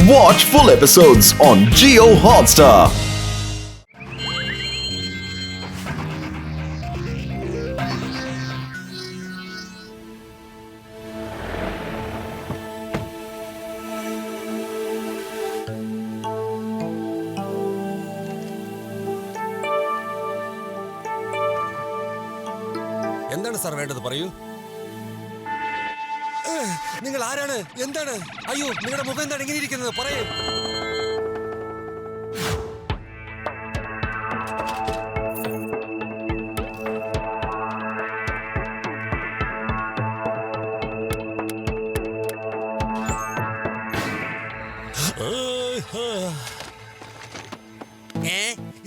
Watch full episodes on Jio Hotstar. എന്താണ് sir വേണ്ടത് പറയൂ. നിങ്ങൾ ആരാണ്? എന്താണ്? അയ്യോ, നിങ്ങളുടെ മുഖം എന്താണ് ഇങ്ങനെ ഇരിക്കുന്നത്? പറയൂ.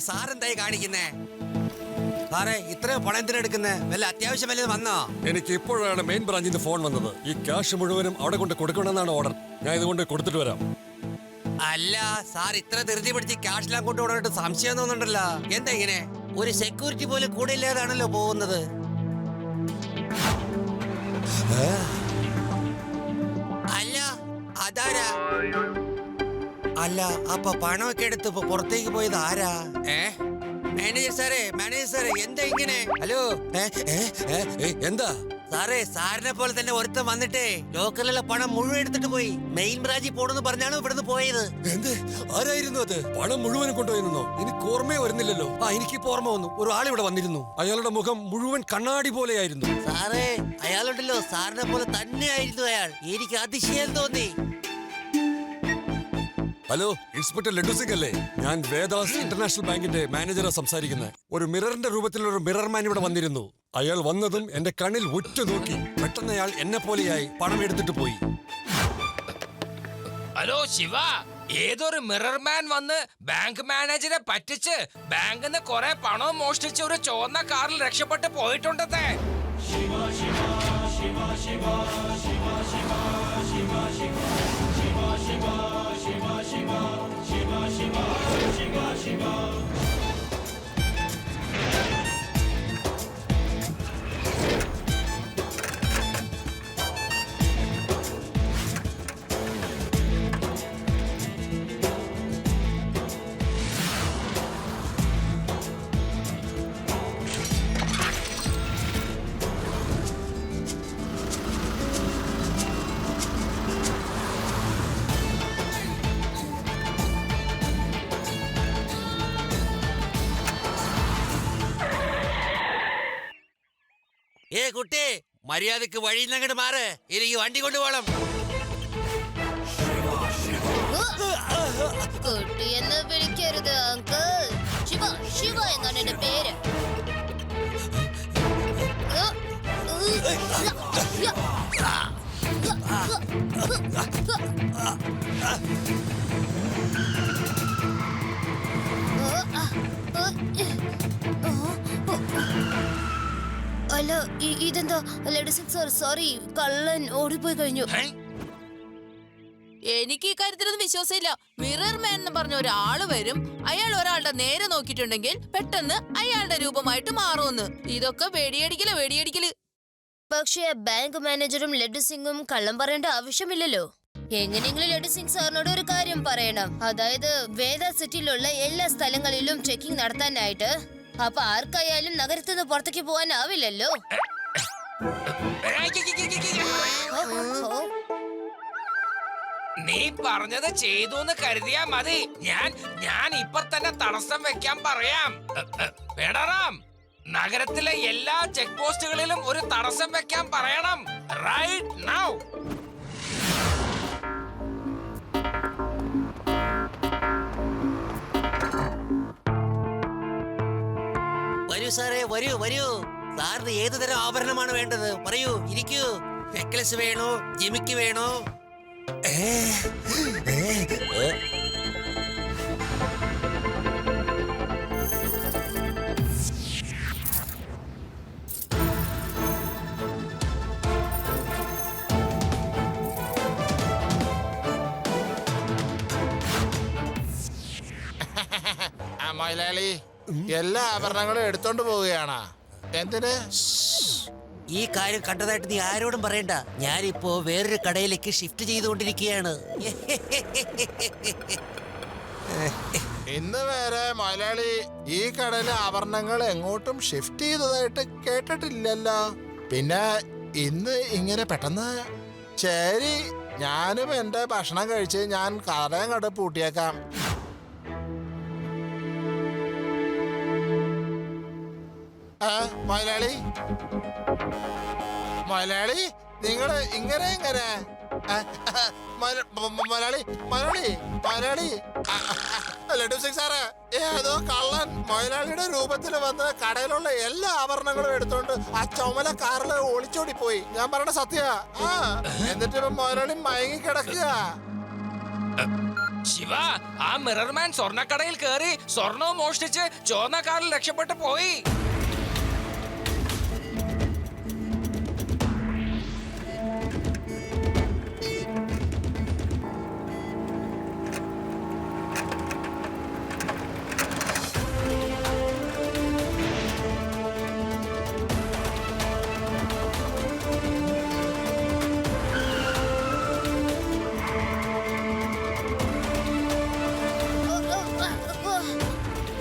സാറെന്തായി കാണിക്കുന്നേ? സാറേ, ഇത്രയും പണം എന്തിനെടുക്കുന്നേ? വല്ല അത്യാവശ്യം വല്ലതും വന്നോ? എനിക്ക് ഇപ്പോഴാണ് മെയിൻ ബ്രാഞ്ചിൽ നിന്ന് ഫോൺ വന്നത്. ഈ ക്യാഷ് മുഴുവനും അവിടെ കൊണ്ട് കൊടുക്കണമെന്നാണ് ഓർഡർ. ഞാൻ ഇതുകൊണ്ട് കൊടുത്തിട്ട് വരാം. അല്ല സാർ, ഇത്ര ധൃതി പിടിച്ച് ക്യാഷെല്ലാം കൊണ്ടുപോകണിട്ട് സംശയം തോന്നുന്നുണ്ടല്ലോ. എന്താ ഇങ്ങനെ? ഒരു സെക്യൂരിറ്റി പോലും കൂടെ ഇല്ലാതാണല്ലോ പോകുന്നത്. അല്ല, അതാരാ? അല്ല, അപ്പൊ പണമൊക്കെ എടുത്ത് പുറത്തേക്ക് പോയത് ആരാ? മാനേജർ സാറേ, എന്താ ഇങ്ങനെ? ഹലോ, എന്താ സാറേ? സാറിനെ പോലെ തന്നെ ഒരുത്തം വന്നിട്ടേ ലോക്കലിലെ പണം മുഴുവൻ എടുത്തിട്ട് പോയി. മെയിൻ ബ്രാഞ്ചിൽ പോണെന്ന് പറഞ്ഞാണ് ഇവിടുന്ന് പോയത്. എന്ത്? ആരായിരുന്നു അത്? പണം മുഴുവനും കൊണ്ടുപോയിരുന്നോ? എനിക്ക് ഓർമ്മയെ വരുന്നില്ലല്ലോ. എനിക്കിപ്പോ ഓർമ്മ വന്നു. ഒരു ആൾ ഇവിടെ വന്നിരുന്നു. അയാളുടെ മുഖം മുഴുവൻ കണ്ണാടി പോലെയായിരുന്നു. സാറേ, അയാളുണ്ടല്ലോ സാറിനെ പോലെ തന്നെയായിരുന്നു അയാൾ. എനിക്ക് അതിശയം തോന്നി. ഹലോ, ഇൻസ്പെക്ടർ ലഡു സിംഗ് അല്ലേ? ഞാൻ വേദാസ് ഇന്റർനാഷണൽ ബാങ്കിന്റെ മാനേജറാ സംസാരിക്കുന്നത്. ഒരു മിററിന്റെ രൂപത്തിലുള്ള ഒരു മിറർമാൻ ഇവിടെ വന്നിരുന്നു. അയാൾ വന്നതും എന്റെ കണ്ണിൽ ഉറ്റുനോക്കി. പെട്ടെന്ന് അയാൾ എന്നെ പോലെയായി പണം എടുത്തിട്ട് പോയി. ഹലോ ശിവ, ഏതൊരു മിറർമാൻ വന്ന് ബാങ്ക് മാനേജരെ പറ്റിച്ച് ബാങ്കിന്ന് കുറെ പണവും മോഷ്ടിച്ച് ഒരു ചുവന്ന കാറിൽ രക്ഷപ്പെട്ട് പോയിട്ടുണ്ടത്തെ. കുട്ടി, മര്യാദക്ക് വഴിയിൽ അങ്ങോട്ട് മാറ്. എനിക്ക് വണ്ടി കൊണ്ടുപോകണം. കുട്ടിയെന്ന് വിളിക്കരുത് അങ്കിൾ. ശിവ എന്നാണ് എന്റെ പേര്. അല്ല, ഇതെന്താ? ലഡു സിംഗ് സാർ, സോറി, കള്ളൻ ഓടിപ്പോയി കഴിഞ്ഞു. എനിക്ക് ഈ കാര്യത്തിലൊന്നും വിശ്വാസമില്ല. മിറർ മാൻ എന്ന് പറഞ്ഞ ഒരാള് വരും, അയാൾ ഒരാളുടെ നേരെ നോക്കിയിട്ടുണ്ടെങ്കിൽ പെട്ടെന്ന് അയാളുടെ രൂപമായിട്ട് മാറുമെന്ന്. ഇതൊക്കെ വെടിയടിക്കല്. പക്ഷേ ബാങ്ക് മാനേജറും ലഡു സിംഗും കള്ളം പറയേണ്ട ആവശ്യമില്ലല്ലോ. എങ്ങനെയെങ്കിലും ലഡു സിംഗ് സാറിനോട് ഒരു കാര്യം പറയണം. അതായത് വേദ സിറ്റിയിലുള്ള എല്ലാ സ്ഥലങ്ങളിലും ചെക്കിംഗ് നടത്താനായിട്ട്. അപ്പൊ ആർക്കായാലും നഗരത്തിൽ നിന്ന് പുറത്തേക്ക് പോകാനാവില്ലല്ലോ. നീ പറഞ്ഞത് ചെയ്തു എന്ന് കരുതിയാ മതി. ഞാൻ ഇപ്പൊ തന്നെ തടസ്സം വെക്കാൻ പറയാം. വേടാറാം, നഗരത്തിലെ എല്ലാ ചെക്ക് പോസ്റ്റുകളിലും ഒരു തടസ്സം വെക്കാൻ പറയണം. Right now. വരൂ സാറേ, വരൂ. സാറിന് ഏത് തരം ആഭരണമാണ് വേണ്ടത്? പറയൂ, ഇരിക്കൂ. നെക്ലസ് വേണോ? ജിമിക്ക് വേണോ? മൊയ്ലാളി, എല്ലാ ആഭരണങ്ങളും എടുത്തോണ്ട് പോവുകയാണ്. എന്തിന്? ഈ കാര്യം കണ്ടതായിട്ട് നീ ആരോടും പറയണ്ട. ഞാനിപ്പോ വേറൊരു കടയിലേക്ക് ഷിഫ്റ്റ് ചെയ്തുകൊണ്ടിരിക്കുകയാണ്. ഇന്ന് വരെ മലയാളി ഈ കടയിലെ ആഭരണങ്ങൾ എങ്ങോട്ടും ഷിഫ്റ്റ് ചെയ്തതായിട്ട് കേട്ടിട്ടില്ലല്ലോ. പിന്നെ ഇന്ന് ഇങ്ങനെ പെട്ടെന്ന് ശരി, ഞാനും എന്റെ ഭക്ഷണം കഴിച്ച് ഞാൻ കടയും കട പൂട്ടിയേക്കാം. മലയാളി മലയാളി നിങ്ങള് ഇങ്ങനെ മലയാളി മലയാളി മലയാളി ലഡു സിംഗ് സാറ്, ഏതോ കള്ളൻ മലയാളിയുടെ രൂപത്തിൽ വന്ന് കടയിലുള്ള എല്ലാ ആഭരണങ്ങളും എടുത്തോണ്ട് ആ ചുമല കാറിൽ ഒളിച്ചോടി പോയി. ഞാൻ പറയണ സത്യ. എന്നിട്ട് ഇപ്പൊ മലയാളി മയങ്ങി കിടക്കുക. ശിവ, ആ മിറർമാൻ സ്വർണ്ണക്കടയിൽ കയറി സ്വർണവും മോഷ്ടിച്ച് ചുവന്ന കാറിൽ രക്ഷപ്പെട്ടു പോയി.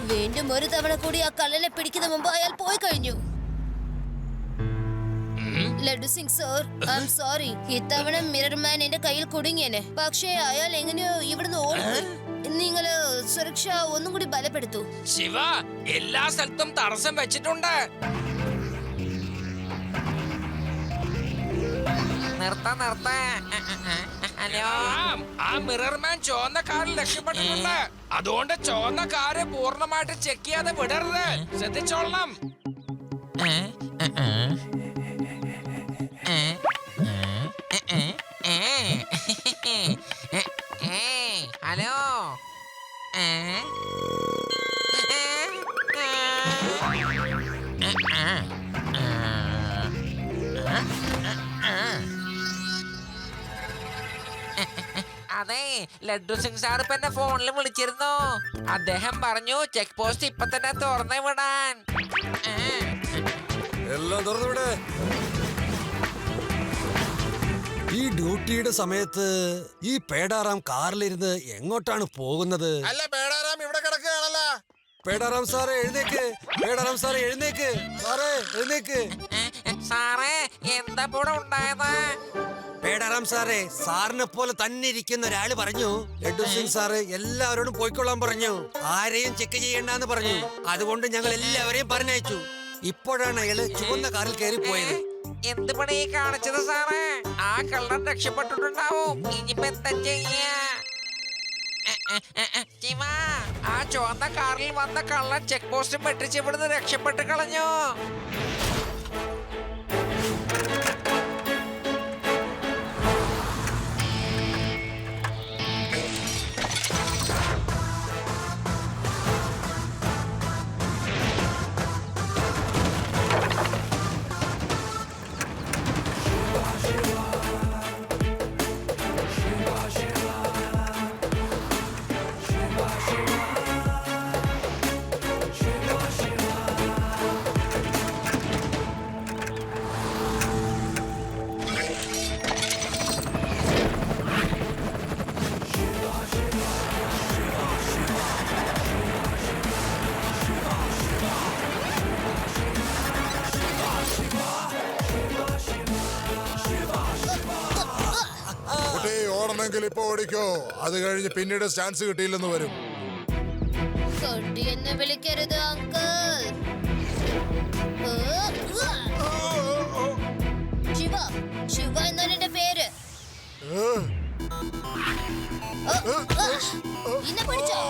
വീണ്ടും ഒരു തവണ കൂടി ആ കള്ളനെ പിടിക്കുന്ന മുമ്പ് അയാൾ പോയി കഴിഞ്ഞു. Laddu Singh sir, I am sorry. ഇത്തവണ മിറർമാൻ എന്റെ കയ്യിൽ കുടുങ്ങിയേനെ. പക്ഷേ അയാൾ എങ്ങനെയോ ഇവിടുന്ന് ഓടി. നിങ്ങള് സുരക്ഷ ഒന്നും കൂടി ബലപ്പെടുത്തൂ. ശിവ, എല്ലാ സ്ഥലത്തും തടസ്സം വെച്ചിട്ടുണ്ട്. ആ മിറർമാൻ ചുവന്ന കാറിൽ രക്ഷപ്പെട്ടിട്ടുണ്ട്. അതുകൊണ്ട് ചുവന്ന കാറ് പൂർണ്ണമായിട്ട് ചെക്ക് ചെയ്യാതെ വിടരുത്. ശ്രദ്ധിച്ചോളണം. ഹലോ, അതെ, ലഡ്ഡു സിംഗ് സാർ ഇപ്പൊ എന്റെ ഫോണിൽ വിളിച്ചിരുന്നു. അദ്ദേഹം പറഞ്ഞു ചെക്ക് പോസ്റ്റ് ഇപ്പൊ തന്നെ തുറന്നു വിടാൻ. എല്ലാം തുറന്നുവിടെ. ഈ ഡ്യൂട്ടിയുടെ സമയത്ത് ഈ പേടാറാം കാറിലിരുന്ന് എങ്ങോട്ടാണ് പോകുന്നത്? അല്ല, പേടാറാം ഇവിടെ കിടക്കുകയാണല്ലോ. പേടാറാം സാറേ എഴുന്നേക്ക്, പേടാറാം സാറേ എഴുന്നേക്ക്, സാറേ എഴുന്നേക്ക്. സാറേ, എന്താ ഇവിടെ ഉണ്ടായത്? പേടാറാം സാറേ, സാറിനെ പോലെ തന്നെ ഇരിക്കുന്ന ഒരാള് പറഞ്ഞു ലഡ്ഡു സിംഗ് സാറ് എല്ലാവരോടും പോയിക്കൊള്ളാൻ പറഞ്ഞു. ആരെയും ചെക്ക് ചെയ്യണ്ടെന്ന് പറഞ്ഞു. അതുകൊണ്ട് ഞങ്ങൾ എല്ലാവരെയും പറഞ്ഞയച്ചു. ഇപ്പോഴാണ് അയാള് ചുവന്ന കാറിൽ കയറി പോയത്. എന്ത് പണി കാണിച്ചത് സാറേ? ആ കള്ളൻ രക്ഷപ്പെട്ടിട്ടുണ്ടാവും. ഇനിയിപ്പോ എന്താ ചെയ്യാ? ആ ചുവന്ന കാറിൽ വന്ന കള്ളൻ ചെക്ക് പോസ്റ്റ് വെട്ടിച്ച് ഇവിടുന്ന് രക്ഷപ്പെട്ട് കളഞ്ഞു. ഓടണമെങ്കിൽ ഇപ്പൊ ഓടിക്കോ. അത് കഴിഞ്ഞ് പിന്നീട് ചാൻസ് കിട്ടിയില്ലെന്ന് വരും. കൊട്ടി എന്നെ വിളിക്കരുത് അങ്കിൾ. ശിവ, ശിവ എന്നാണ് എന്റെ പേര്. ഇന്നെ പഠിച്ചോ?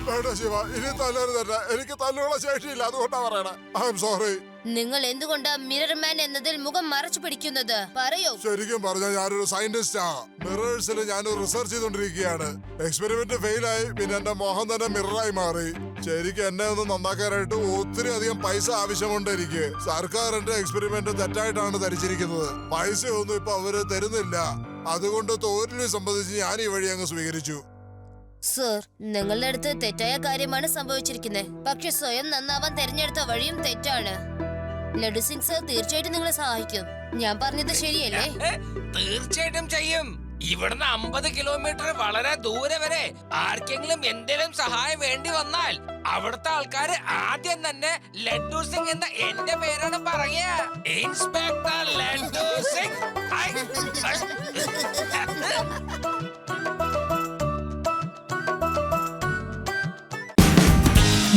വേണ്ട ശിവ, ഇനി തല്ലരുതല്ല. എനിക്ക് തല്ലുള്ള ശേഷിയില്ല, അതുകൊണ്ടാ പറയണേ. I am sorry. നിങ്ങൾ എന്തുകൊണ്ടാ മിറർമാൻ എന്നതിൽ മുഖം മറച്ചു പിടിക്കുന്നത്? പറയൂ. ശരിക്കും പറഞ്ഞാൽ ഞാനൊരു സയന്റിസ്റ്റാ. മിറേഴ്സിൽ ഞാനൊരു റിസർച്ച് ചെയ്തോണ്ടിരിക്കുകയാണ്. എക്സ്പെരിമെന്റ് ഫെയിലായി, പിന്നെ എന്റെ മോഹം തന്നെ മിററായി മാറി. ശരിക്കും എന്നെ ഒന്ന് നന്നാക്കാനായിട്ട് ഒത്തിരി അധികം പൈസ ആവശ്യമുണ്ട് എനിക്ക്. സർക്കാർ എന്റെ എക്സ്പെരിമെന്റ് തെറ്റായിട്ടാണ് ധരിച്ചിരിക്കുന്നത്. പൈസ ഒന്നും ഇപ്പൊ അവര് തരുന്നില്ല. അതുകൊണ്ട് തോരിനെ സംബന്ധിച്ച് ഞാൻ ഈ വഴി അങ്ങ് സ്വീകരിച്ചു. സർ, നിങ്ങളുടെ അടുത്ത് തെറ്റായ കാര്യമാണ് സംഭവിച്ചിരിക്കുന്നത്. പക്ഷെ സ്വയം നന്നാവാൻ തെരഞ്ഞെടുത്ത വഴിയും തെറ്റാണ്. ലഡു സിംഗ് സർ തീർച്ചയായിട്ടും നിങ്ങളെ സഹായിക്കും. ഞാൻ പറഞ്ഞത് ശരിയല്ലേ? തീർച്ചയായിട്ടും ചെയ്യും. ഇവിടുന്ന് 50 കിലോമീറ്റർ വളരെ ദൂരെ വരെ ആർക്കെങ്കിലും എന്തെങ്കിലും സഹായം വേണ്ടി വന്നാൽ അവിടുത്തെ ആൾക്കാര് ആദ്യം തന്നെ ലഡ്ഡു സിംഗ് എന്ന എന്റെ പേരാണ് പറയുക. Inspector laddu Singh.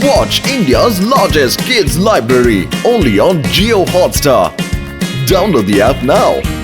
Watch India's largest kids library only on Jio Hotstar. Download the app now.